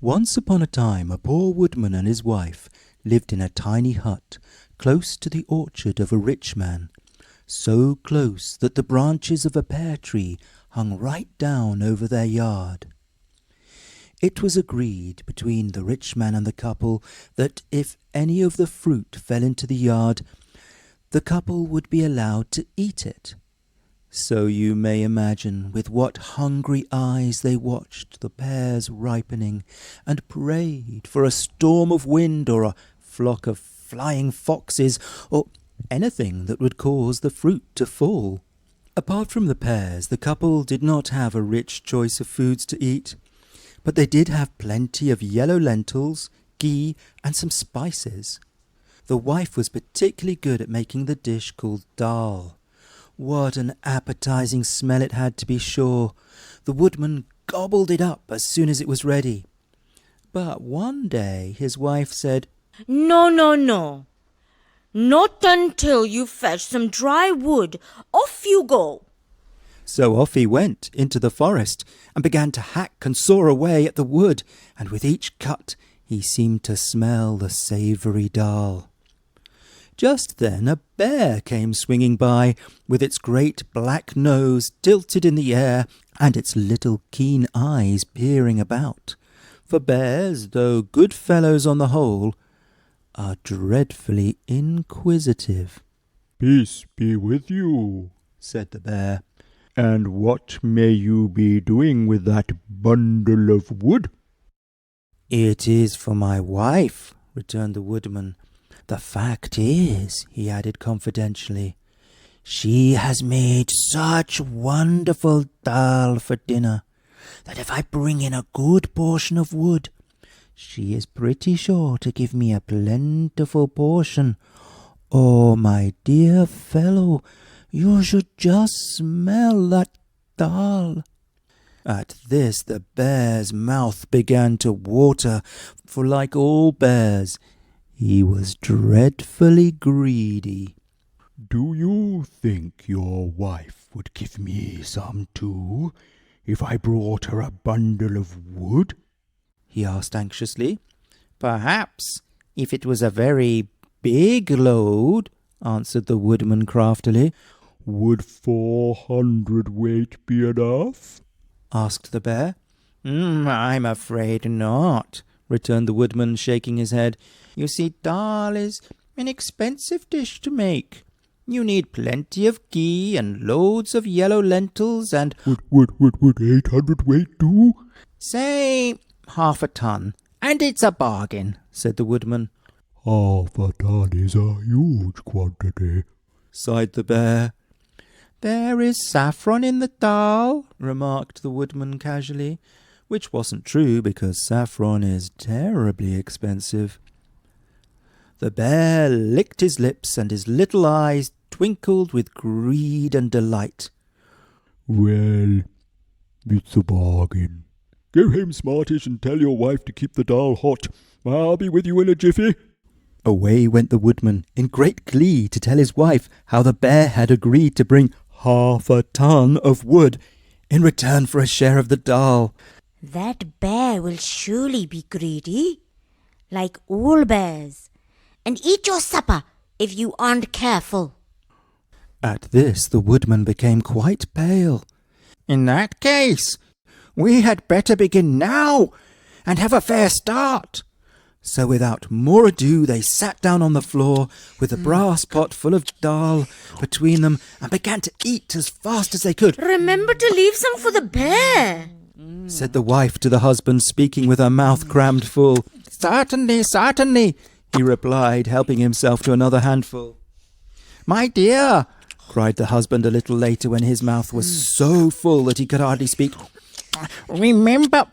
Once upon a time a poor woodman and his wife lived in a tiny hut close to the orchard of a rich man, so close that the branches of a pear tree hung right down over their yard. It was agreed between the rich man and the couple that if any of the fruit fell into the yard, the couple would be allowed to eat it. So you may imagine with what hungry eyes they watched the pears ripening and prayed for a storm of wind or a flock of flying foxes or anything that would cause the fruit to fall. Apart from the pears, the couple did not have a rich choice of foods to eat, but they did have plenty of yellow lentils, ghee, and some spices. The wife was particularly good at making the dish called dal. What an appetizing smell it had, to be sure. The woodman gobbled it up as soon as it was ready. But one day his wife said, No. Not until you fetch some dry wood. Off you go. So off he went into the forest and began to hack and saw away at the wood, and with each cut he seemed to smell the savoury dal. Just then a bear came swinging by, with its great black nose tilted in the air and its little keen eyes peering about. For bears, though good fellows on the whole, are dreadfully inquisitive. "Peace be with you," said the bear. "And what may you be doing with that bundle of wood?" "It is for my wife," returned the woodman. "The fact is," he added confidentially, "she has made such wonderful dal for dinner that if I bring in a good portion of wood, she is pretty sure to give me a plentiful portion. Oh, my dear fellow, you should just smell that dal." At this the bear's mouth began to water, for like all bears, he was dreadfully greedy. "Do you think your wife would give me some too, if I brought her a bundle of wood?" he asked anxiously. "Perhaps, if it was a very big load," answered the woodman craftily. "Would 400 weight be enough?" asked the bear. I'm afraid not," returned the woodman, shaking his head. "You see, dal is an expensive dish to make. You need plenty of ghee and loads of yellow lentils and—" Would 800 weight do?" "Say 1/2 ton, and it's a bargain," said the woodman. "Half a ton is a huge quantity," sighed the bear. "There is saffron in the dal," remarked the woodman casually, which wasn't true because saffron is terribly expensive. The bear licked his lips and his little eyes twinkled with greed and delight. "Well, it's a bargain. Go home, Smartish, and tell your wife to keep the dal hot. I'll be with you in a jiffy." Away went the woodman in great glee to tell his wife how the bear had agreed to bring 1/2 ton of wood in return for a share of the dal. That bear will surely be greedy, like all bears, and eat your supper if you aren't careful." At this the woodman became quite pale. "In that case, we had better begin now and have a fair start." So without more ado they sat down on the floor with the brass pot full of dal between them and began to eat as fast as they could. "Remember to leave some for the bear," said the wife to the husband, speaking with her mouth crammed full. Certainly, he replied, helping himself to another handful. "My dear," cried the husband a little later when his mouth was so full that he could hardly speak, "remember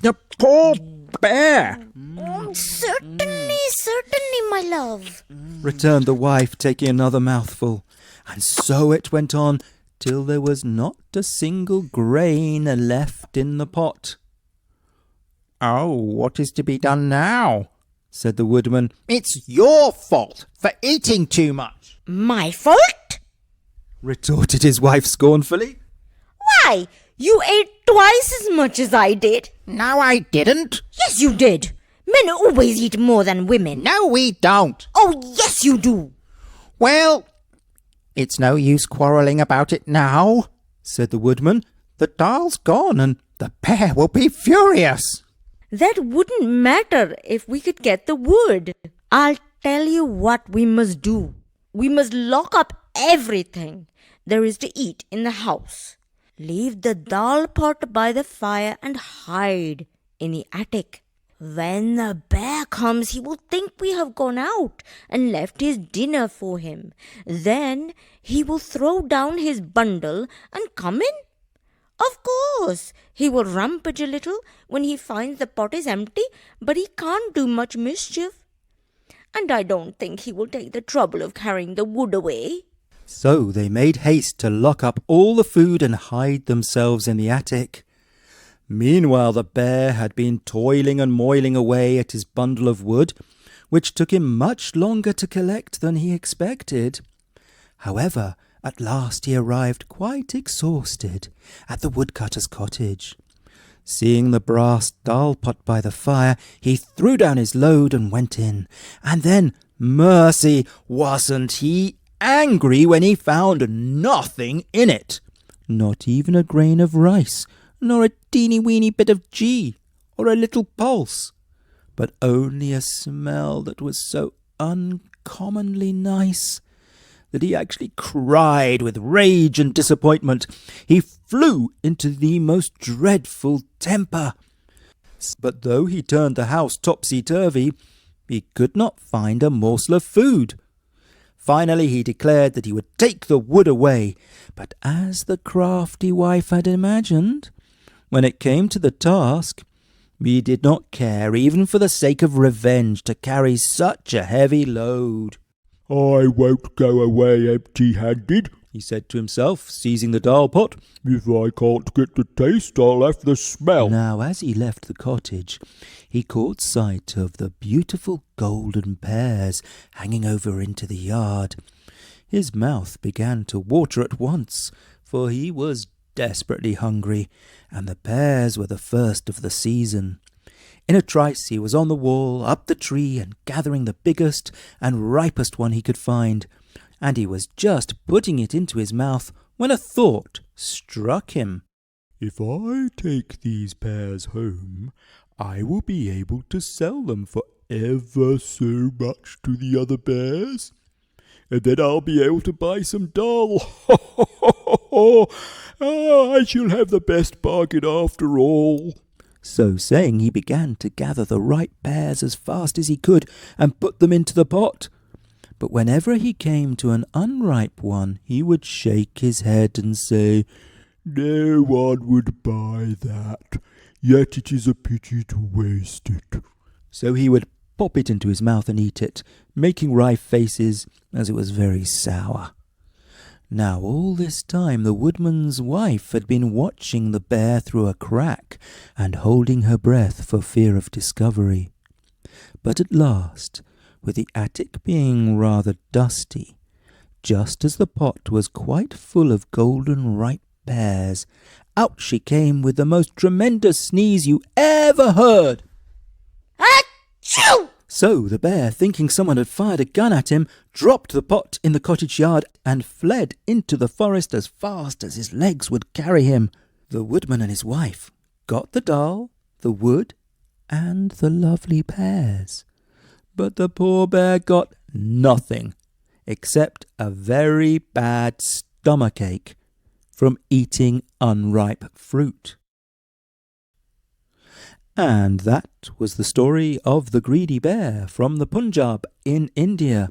the poor bear." Certainly, my love," returned the wife, taking another mouthful. And so it went on till there was not a single grain left in the pot. "Oh, what is to be done now?" said the woodman. "It's your fault for eating too much," "My fault? retorted his wife scornfully. Why, you ate twice as much as I did." "No, I didn't," Yes, you did. Men always eat more than women. No, we don't. Oh, yes, you do. Well, it's no use quarrelling about it now, said the woodman. The doll's gone and the bear will be furious. That wouldn't matter if we could get the wood. I'll tell you what we must do. We must lock up everything there is to eat in the house. Leave the dal pot by the fire and hide in the attic. When the bear comes, he will think we have gone out and left his dinner for him. Then he will throw down his bundle and come in. Of course, he will rampage a little when he finds the pot is empty, but he can't do much mischief. And I don't think he will take the trouble of carrying the wood away. So they made haste to lock up all the food and hide themselves in the attic. Meanwhile the bear had been toiling and moiling away at his bundle of wood, which took him much longer to collect than he expected. However, at last he arrived quite exhausted at the woodcutter's cottage. Seeing the brass dal pot by the fire, he threw down his load and went in. And then, mercy, wasn't he angry when he found nothing in it? Not even a grain of rice, nor a teeny-weeny bit of ghee, or a little pulse, but only a smell that was so uncommonly nice that he actually cried with rage and disappointment. He flew into the most dreadful temper. But though he turned the house topsy-turvy, he could not find a morsel of food. Finally he declared that he would take the wood away, but as the crafty wife had imagined, when it came to the task, he did not care, even for the sake of revenge, to carry such a heavy load. I won't go away empty-handed, he said to himself, seizing the dal pot. If I can't get the taste, I'll have the smell. Now, as he left the cottage, he caught sight of the beautiful golden pears hanging over into the yard. His mouth began to water at once, for he was desperately hungry, and the pears were the first of the season. In a trice he was on the wall, up the tree, and gathering the biggest and ripest one he could find, and he was just putting it into his mouth when a thought struck him. If I take these pears home, I will be able to sell them for ever so much to the other bears, and then I'll be able to buy some dal. I shall have the best bargain after all. So saying, he began to gather the ripe pears as fast as he could and put them into the pot. But whenever he came to an unripe one, he would shake his head and say, No one would buy that, yet it is a pity to waste it. So he would pop it into his mouth and eat it, making wry faces, as it was very sour. Now all this time the woodman's wife had been watching the bear through a crack and holding her breath for fear of discovery. But at last, with the attic being rather dusty, just as the pot was quite full of golden ripe pears, out she came with the most tremendous sneeze you ever heard. Achoo! So the bear, thinking someone had fired a gun at him, dropped the pot in the cottage yard and fled into the forest as fast as his legs would carry him. The woodman and his wife got the dal, the wood, and the lovely pears. But the poor bear got nothing, except a very bad stomachache from eating unripe fruit. And that was the story of the greedy bear from the Punjab in India,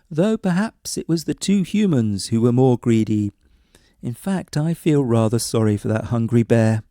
though perhaps it was the two humans who were more greedy. In fact, I feel rather sorry for that hungry bear.